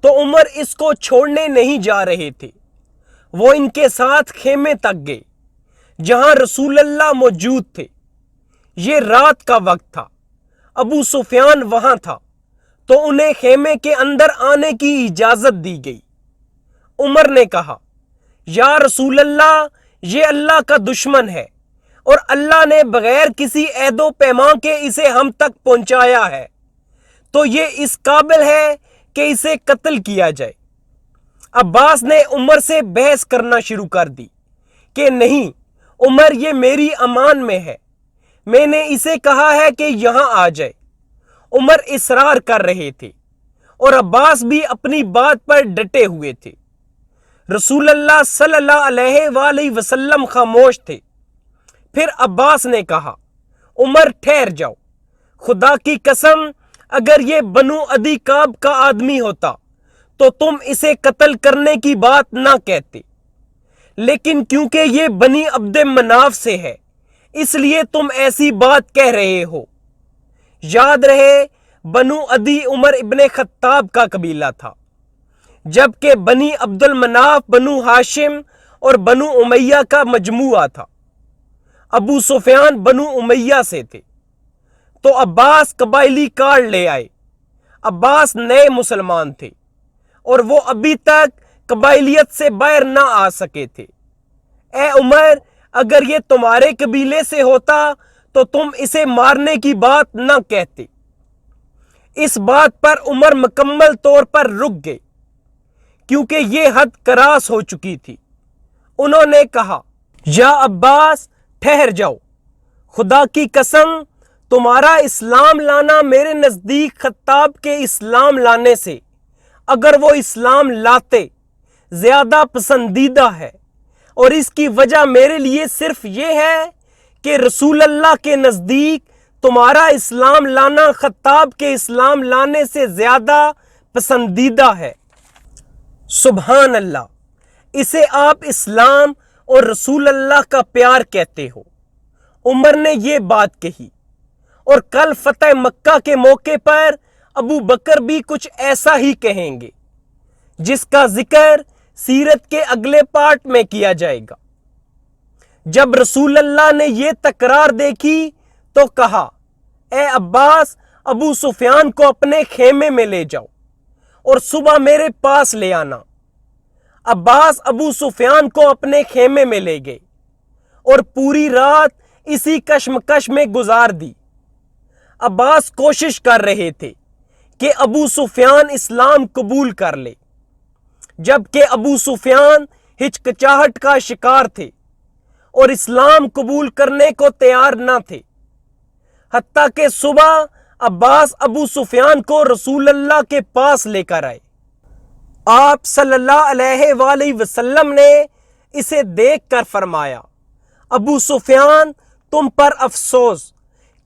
تو عمر اس کو چھوڑنے نہیں جا رہے تھے۔ وہ ان کے ساتھ خیمے تک گئے جہاں رسول اللہ موجود تھے۔ یہ رات کا وقت تھا، ابو سفیان وہاں تھا، تو انہیں خیمے کے اندر آنے کی اجازت دی گئی۔ عمر نے کہا یا رسول اللہ، یہ اللہ کا دشمن ہے اور اللہ نے بغیر کسی عہد و پیمان کے اسے ہم تک پہنچایا ہے، تو یہ اس قابل ہے کہ اسے قتل کیا جائے۔ عباس نے عمر سے بحث کرنا شروع کر دی کہ نہیں عمر، یہ میری امان میں ہے، میں نے اسے کہا ہے کہ یہاں آ جائے۔ عمر اصرار کر رہے تھے اور عباس بھی اپنی بات پر ڈٹے ہوئے تھے۔ رسول اللہ صلی اللہ علیہ وآلہ وسلم خاموش تھے۔ پھر عباس نے کہا، عمر ٹھہر جاؤ، خدا کی قسم اگر یہ بنو عدی کعب کا آدمی ہوتا تو تم اسے قتل کرنے کی بات نہ کہتے، لیکن کیونکہ یہ بنی عبد مناف سے ہے اس لیے تم ایسی بات کہہ رہے ہو۔ یاد رہے بنو عدی عمر ابن خطاب کا قبیلہ تھا، جبکہ بنی عبد المناف بنو ہاشم اور بنو امیہ کا مجموعہ تھا۔ ابو سفیان بنو امیہ سے تھے، تو عباس قبائلی کارڈ لے آئے۔ عباس نئے مسلمان تھے اور وہ ابھی تک قبائلیت سے باہر نہ آ سکے تھے۔ اے عمر، اگر یہ تمہارے قبیلے سے ہوتا تو تم اسے مارنے کی بات نہ کہتے۔ اس بات پر عمر مکمل طور پر رک گئے کیونکہ یہ حد کراس ہو چکی تھی۔ انہوں نے کہا، یا عباس ٹھہر جاؤ، خدا کی قسم تمہارا اسلام لانا میرے نزدیک خطاب کے اسلام لانے سے، اگر وہ اسلام لاتے، زیادہ پسندیدہ ہے، اور اس کی وجہ میرے لیے صرف یہ ہے کہ رسول اللہ کے نزدیک تمہارا اسلام لانا خطاب کے اسلام لانے سے زیادہ پسندیدہ ہے۔ سبحان اللہ، اسے آپ اسلام اور رسول اللہ کا پیار کہتے ہو۔ عمر نے یہ بات کہی، اور کل فتح مکہ کے موقع پر ابو بکر بھی کچھ ایسا ہی کہیں گے، جس کا ذکر سیرت کے اگلے پارٹ میں کیا جائے گا۔ جب رسول اللہ نے یہ تکرار دیکھی تو کہا، اے عباس، ابو سفیان کو اپنے خیمے میں لے جاؤ اور صبح میرے پاس لے آنا۔ عباس ابو سفیان کو اپنے خیمے میں لے گئے اور پوری رات اسی کشمکش میں گزار دی۔ عباس کوشش کر رہے تھے کہ ابو سفیان اسلام قبول کر لے، جبکہ ابو سفیان ہچکچاہٹ کا شکار تھے اور اسلام قبول کرنے کو تیار نہ تھے، حتیٰ کہ صبح عباس ابو سفیان کو رسول اللہ کے پاس لے کر آئے۔ آپ صلی اللہ علیہ وآلہ وسلم نے اسے دیکھ کر فرمایا، ابو سفیان، تم پر افسوس،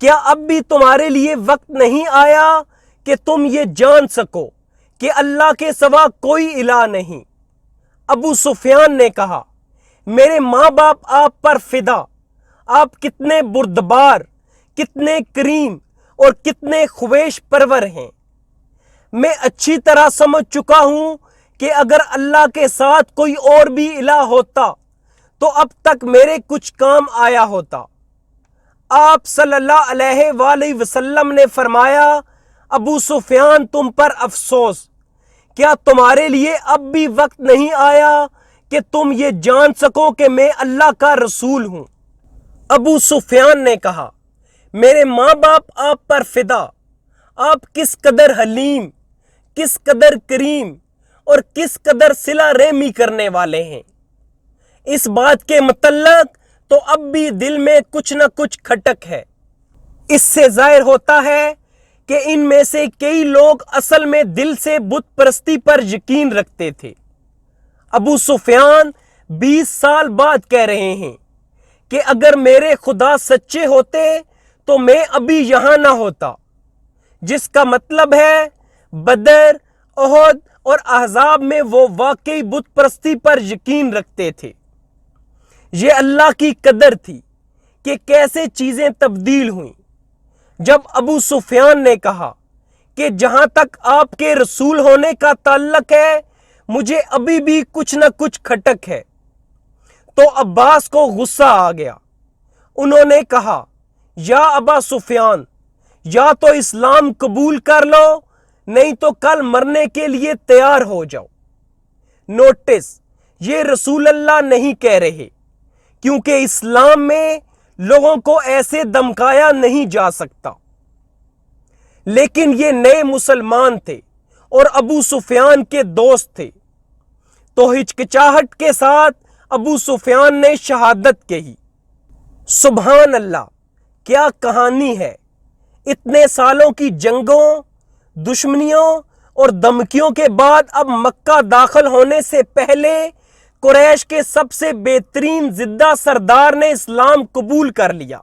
کیا اب بھی تمہارے لیے وقت نہیں آیا کہ تم یہ جان سکو کہ اللہ کے سوا کوئی الہ نہیں؟ ابو سفیان نے کہا، میرے ماں باپ آپ پر فدا، آپ کتنے بردبار، کتنے کریم اور کتنے خویش پرور ہیں۔ میں اچھی طرح سمجھ چکا ہوں کہ اگر اللہ کے ساتھ کوئی اور بھی الہ ہوتا تو اب تک میرے کچھ کام آیا ہوتا۔ آپ صلی اللہ علیہ وآلہ وسلم نے فرمایا، ابو سفیان، تم پر افسوس، کیا تمہارے لیے اب بھی وقت نہیں آیا کہ تم یہ جان سکو کہ میں اللہ کا رسول ہوں؟ ابو سفیان نے کہا، میرے ماں باپ آپ پر فدا، آپ کس قدر حلیم، کس قدر کریم اور کس قدر صلہ رحمی کرنے والے ہیں۔ اس بات کے متعلق تو اب بھی دل میں کچھ نہ کچھ کھٹک ہے۔ اس سے ظاہر ہوتا ہے کہ ان میں سے کئی لوگ اصل میں دل سے بت پرستی پر یقین رکھتے تھے۔ ابو سفیان 20 سال بعد کہہ رہے ہیں کہ اگر میرے خدا سچے ہوتے تو میں ابھی یہاں نہ ہوتا، جس کا مطلب ہے بدر، احد اور احزاب میں وہ واقعی بت پرستی پر یقین رکھتے تھے۔ یہ اللہ کی قدر تھی کہ کیسے چیزیں تبدیل ہوئیں۔ جب ابو سفیان نے کہا کہ جہاں تک آپ کے رسول ہونے کا تعلق ہے مجھے ابھی بھی کچھ نہ کچھ کھٹک ہے، تو عباس کو غصہ آ گیا۔ انہوں نے کہا، یا ابا سفیان، یا تو اسلام قبول کر لو نہیں تو کل مرنے کے لیے تیار ہو جاؤ۔ نوٹس، یہ رسول اللہ نہیں کہہ رہے، کیونکہ اسلام میں لوگوں کو ایسے دمکایا نہیں جا سکتا۔ لیکن یہ نئے مسلمان تھے اور ابو سفیان کے دوست تھے، تو ہچکچاہٹ کے ساتھ ابو سفیان نے شہادت کہی۔ سبحان اللہ، کیا کہانی ہے! اتنے سالوں کی جنگوں، دشمنیوں اور دھمکیوں کے بعد اب مکہ داخل ہونے سے پہلے قریش کے سب سے بہترین زدہ سردار نے اسلام قبول کر لیا۔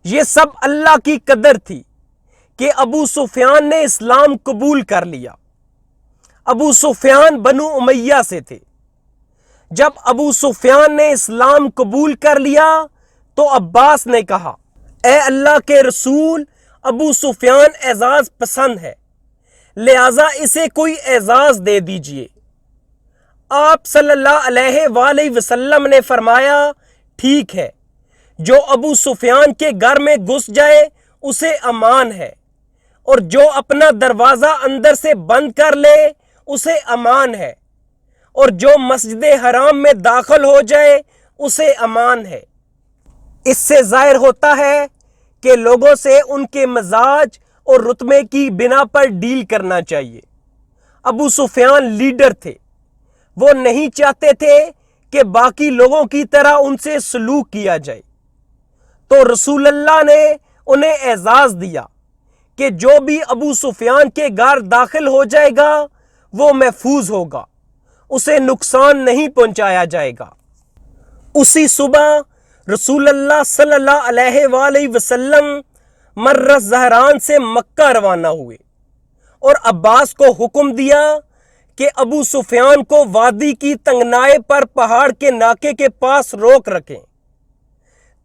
یہ سب اللہ کی قدر تھی کہ ابو سفیان نے اسلام قبول کر لیا۔ ابو سفیان بنو امیہ سے تھے۔ جب ابو سفیان نے اسلام قبول کر لیا تو عباس نے کہا، اے اللہ کے رسول، ابو سفیان اعزاز پسند ہے، لہذا اسے کوئی اعزاز دے دیجئے۔ آپ صلی اللہ علیہ وآلہ وسلم نے فرمایا، ٹھیک ہے، جو ابو سفیان کے گھر میں گھس جائے اسے امان ہے، اور جو اپنا دروازہ اندر سے بند کر لے اسے امان ہے، اور جو مسجد حرام میں داخل ہو جائے اسے امان ہے۔ اس سے ظاہر ہوتا ہے کہ لوگوں سے ان کے مزاج اور رتبے کی بنا پر ڈیل کرنا چاہیے۔ ابو سفیان لیڈر تھے، وہ نہیں چاہتے تھے کہ باقی لوگوں کی طرح ان سے سلوک کیا جائے، تو رسول اللہ نے انہیں اعزاز دیا کہ جو بھی ابو سفیان کے گھر داخل ہو جائے گا وہ محفوظ ہوگا، اسے نقصان نہیں پہنچایا جائے گا۔ اسی صبح رسول اللہ صلی اللہ علیہ وآلہ وسلم مر زہران سے مکہ روانہ ہوئے اور عباس کو حکم دیا کہ ابو سفیان کو وادی کی تنگنائی پر پہاڑ کے ناکے کے پاس روک رکھیں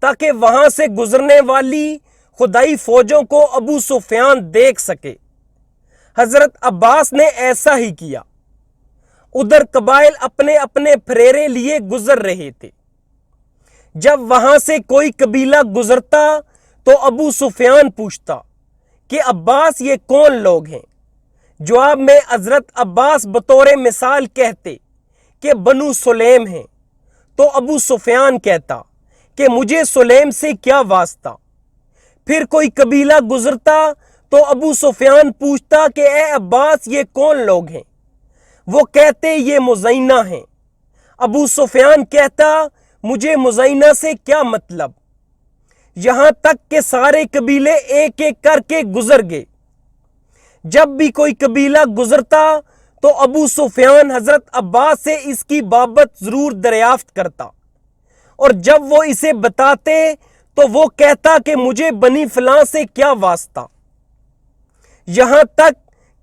تاکہ وہاں سے گزرنے والی خدائی فوجوں کو ابو سفیان دیکھ سکے۔ حضرت عباس نے ایسا ہی کیا۔ ادھر قبائل اپنے اپنے پھریرے لیے گزر رہے تھے۔ جب وہاں سے کوئی قبیلہ گزرتا تو ابو سفیان پوچھتا کہ عباس یہ کون لوگ ہیں؟ جواب میں حضرت عباس بطور مثال کہتے کہ بنو سلیم ہیں، تو ابو سفیان کہتا کہ مجھے سلیم سے کیا واسطہ؟ پھر کوئی قبیلہ گزرتا تو ابو سفیان پوچھتا کہ اے عباس یہ کون لوگ ہیں؟ وہ کہتے یہ مزینہ ہیں۔ ابو سفیان کہتا مجھے مزینہ سے کیا مطلب؟ یہاں تک کہ سارے قبیلے ایک ایک کر کے گزر گئے۔ جب بھی کوئی قبیلہ گزرتا تو ابو سفیان حضرت عباس سے اس کی بابت ضرور دریافت کرتا، اور جب وہ اسے بتاتے تو وہ کہتا کہ مجھے بنی فلاں سے کیا واسطہ؟ یہاں تک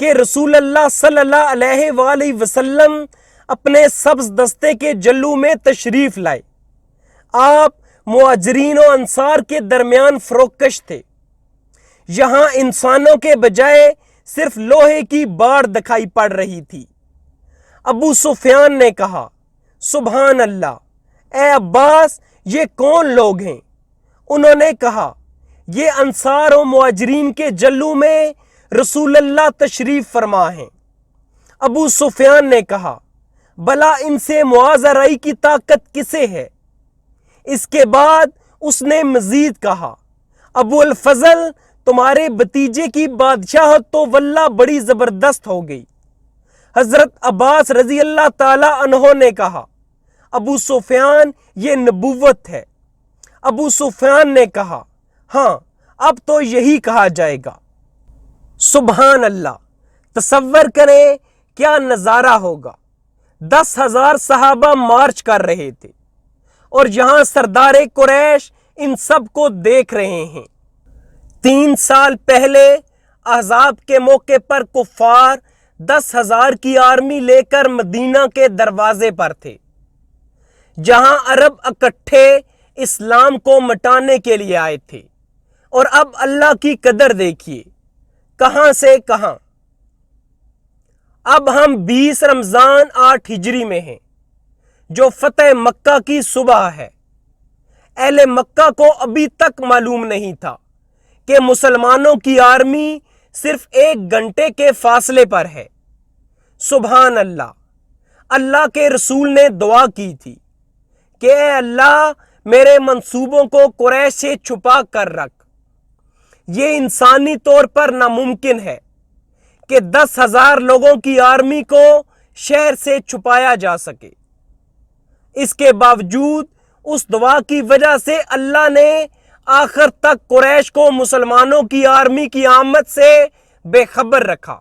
کہ رسول اللہ صلی اللہ علیہ وآلہ وسلم اپنے سبز دستے کے جلو میں تشریف لائے۔ آپ مہاجرین و انصار کے درمیان فروکش تھے۔ یہاں انسانوں کے بجائے صرف لوہے کی باڑ دکھائی پڑ رہی تھی۔ ابو سفیان نے کہا، سبحان اللہ، اے عباس یہ کون لوگ ہیں؟ انہوں نے کہا، یہ انصار و مہاجرین کے جلو میں رسول اللہ تشریف فرما ہیں۔ ابو سفیان نے کہا، بھلا ان سے معاذرائی کی طاقت کسے ہے؟ اس کے بعد اس نے مزید کہا، ابو الفضل تمہارے بھتیجے کی بادشاہت تو واللہ بڑی زبردست ہو گئی۔ حضرت عباس رضی اللہ تعالی عنہ نے کہا، ابو سفیان یہ نبوت ہے۔ ابو سفیان نے کہا، ہاں اب تو یہی کہا جائے گا۔ سبحان اللہ، تصور کریں کیا نظارہ ہوگا۔ 10,000 صحابہ مارچ کر رہے تھے اور یہاں سردار قریش ان سب کو دیکھ رہے ہیں۔ 3 سال پہلے احزاب کے موقع پر کفار 10,000 کی آرمی لے کر مدینہ کے دروازے پر تھے، جہاں عرب اکٹھے اسلام کو مٹانے کے لیے آئے تھے، اور اب اللہ کی قدر دیکھیے کہاں سے کہاں۔ اب ہم 20 رمضان 8 ہجری میں ہیں، جو فتح مکہ کی صبح ہے۔ اہل مکہ کو ابھی تک معلوم نہیں تھا کہ مسلمانوں کی آرمی صرف 1 گھنٹے کے فاصلے پر ہے۔ سبحان اللہ، اللہ کے رسول نے دعا کی تھی کہ اے اللہ میرے منصوبوں کو قریش سے چھپا کر رکھ۔ یہ انسانی طور پر ناممکن ہے کہ 10,000 لوگوں کی آرمی کو شہر سے چھپایا جا سکے۔ اس کے باوجود اس دعا کی وجہ سے اللہ نے آخر تک قریش کو مسلمانوں کی آرمی کی آمد سے بے خبر رکھا۔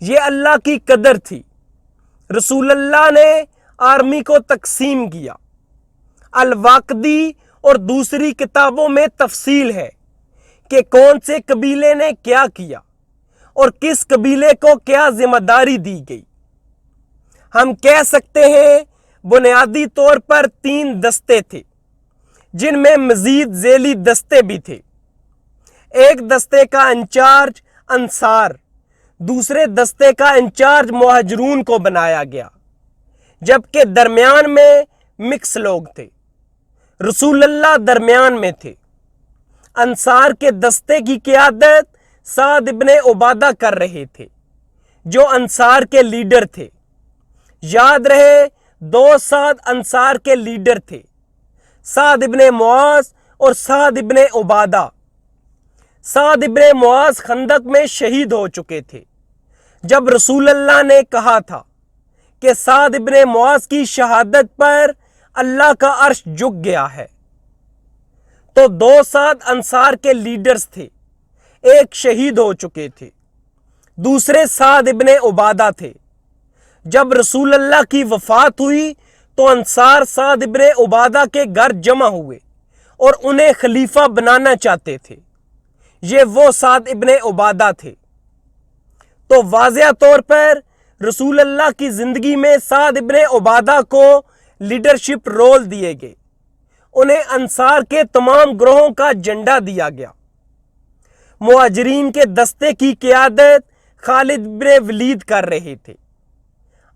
یہ اللہ کی قدر تھی۔ رسول اللہ نے آرمی کو تقسیم کیا۔ الواقدی اور دوسری کتابوں میں تفصیل ہے کہ کون سے قبیلے نے کیا کیا اور کس قبیلے کو کیا ذمہ داری دی گئی۔ ہم کہہ سکتے ہیں بنیادی طور پر 3 دستے تھے، جن میں مزید ذیلی دستے بھی تھے۔ ایک دستے کا انچارج انصار، دوسرے دستے کا انچارج مہاجرون کو بنایا گیا، جبکہ درمیان میں مکس لوگ تھے۔ رسول اللہ درمیان میں تھے۔ انصار کے دستے کی قیادت سعد ابن عبادہ کر رہے تھے، جو انصار کے لیڈر تھے۔ یاد رہے 2 سعد انصار کے لیڈر تھے، سعد ابن معاذ اور سعد ابن عبادہ۔ سعد ابن معاذ خندق میں شہید ہو چکے تھے جب رسول اللہ نے کہا تھا کہ سعد ابن معاذ کی شہادت پر اللہ کا عرش جھک گیا ہے۔ تو 2 سعد انصار کے لیڈرز تھے، ایک شہید ہو چکے تھے، دوسرے سعد ابن عبادہ تھے۔ جب رسول اللہ کی وفات ہوئی تو انصار سعد ابن عبادہ کے گھر جمع ہوئے اور انہیں خلیفہ بنانا چاہتے تھے۔ یہ وہ سعد ابن عبادہ تھے۔ تو واضح طور پر رسول اللہ کی زندگی میں سعد ابن عبادہ کو لیڈرشپ رول دیے گئے۔ انہیں انصار کے تمام گروہوں کا جھنڈا دیا گیا۔ مہاجرین کے دستے کی قیادت خالد بن ولید کر رہے تھے۔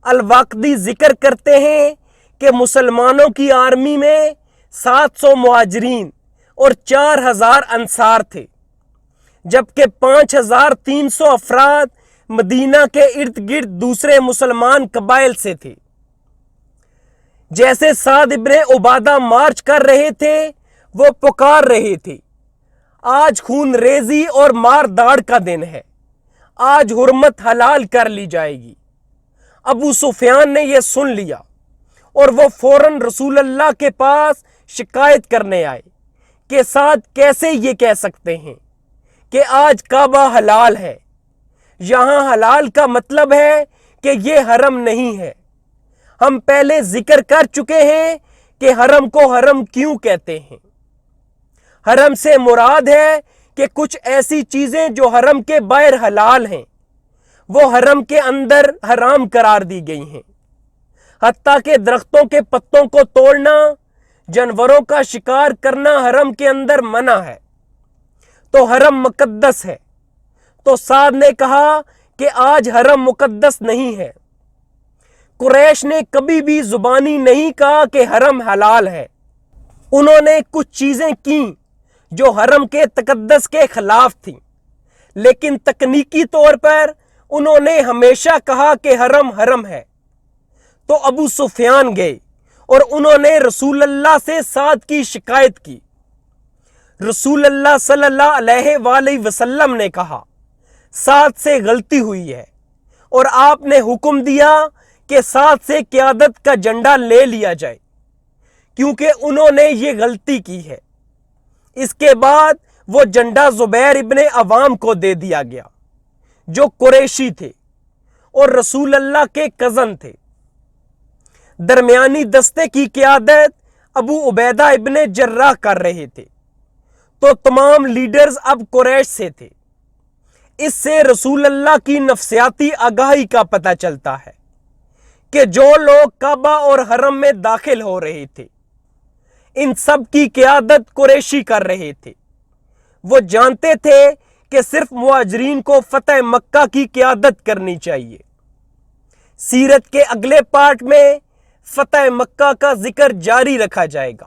الواقدی ذکر کرتے ہیں کہ مسلمانوں کی آرمی میں 700 مہاجرین اور 4,000 انصار تھے، جبکہ 5,300 افراد مدینہ کے ارد گرد دوسرے مسلمان قبائل سے تھے۔ جیسے سعد ابن عبادہ مارچ کر رہے تھے، وہ پکار رہے تھے، آج خون ریزی اور مار داڑ کا دن ہے، آج حرمت حلال کر لی جائے گی۔ ابو سفیان نے یہ سن لیا اور وہ فوراً رسول اللہ کے پاس شکایت کرنے آئے کہ سعد کیسے یہ کہہ سکتے ہیں کہ آج کعبہ حلال ہے؟ یہاں حلال کا مطلب ہے کہ یہ حرم نہیں ہے۔ ہم پہلے ذکر کر چکے ہیں کہ حرم کو حرم کیوں کہتے ہیں۔ حرم سے مراد ہے کہ کچھ ایسی چیزیں جو حرم کے باہر حلال ہیں، وہ حرم کے اندر حرام قرار دی گئی ہیں۔ حتیٰ کہ درختوں کے پتوں کو توڑنا، جانوروں کا شکار کرنا حرم کے اندر منع ہے۔ تو حرم مقدس ہے۔ تو سعد نے کہا کہ آج حرم مقدس نہیں ہے۔ قریش نے کبھی بھی زبانی نہیں کہا کہ حرم حلال ہے۔ انہوں نے کچھ چیزیں کیں جو حرم کے تقدس کے خلاف تھیں، لیکن تکنیکی طور پر انہوں نے ہمیشہ کہا کہ حرم حرم ہے۔ تو ابو سفیان گئے اور انہوں نے رسول اللہ سے سعد کی شکایت کی۔ رسول اللہ صلی اللہ علیہ وآلہ وسلم نے کہا سعد سے غلطی ہوئی ہے، اور آپ نے حکم دیا کہ سعد سے قیادت کا جھنڈا لے لیا جائے، کیونکہ انہوں نے یہ غلطی کی ہے۔ اس کے بعد وہ جھنڈا زبیر ابن عوام کو دے دیا گیا، جو قریشی تھے اور رسول اللہ کے کزن تھے۔ درمیانی دستے کی قیادت ابو عبیدہ ابن جراح کر رہے تھے۔ تو تمام لیڈرز اب قریش سے تھے۔ اس سے رسول اللہ کی نفسیاتی آگاہی کا پتہ چلتا ہے کہ جو لوگ کعبہ اور حرم میں داخل ہو رہے تھے، ان سب کی قیادت قریشی کر رہے تھے۔ وہ جانتے تھے کہ صرف مہاجرین کو فتح مکہ کی قیادت کرنی چاہیے۔ سیرت کے اگلے پارٹ میں فتح مکہ کا ذکر جاری رکھا جائے گا۔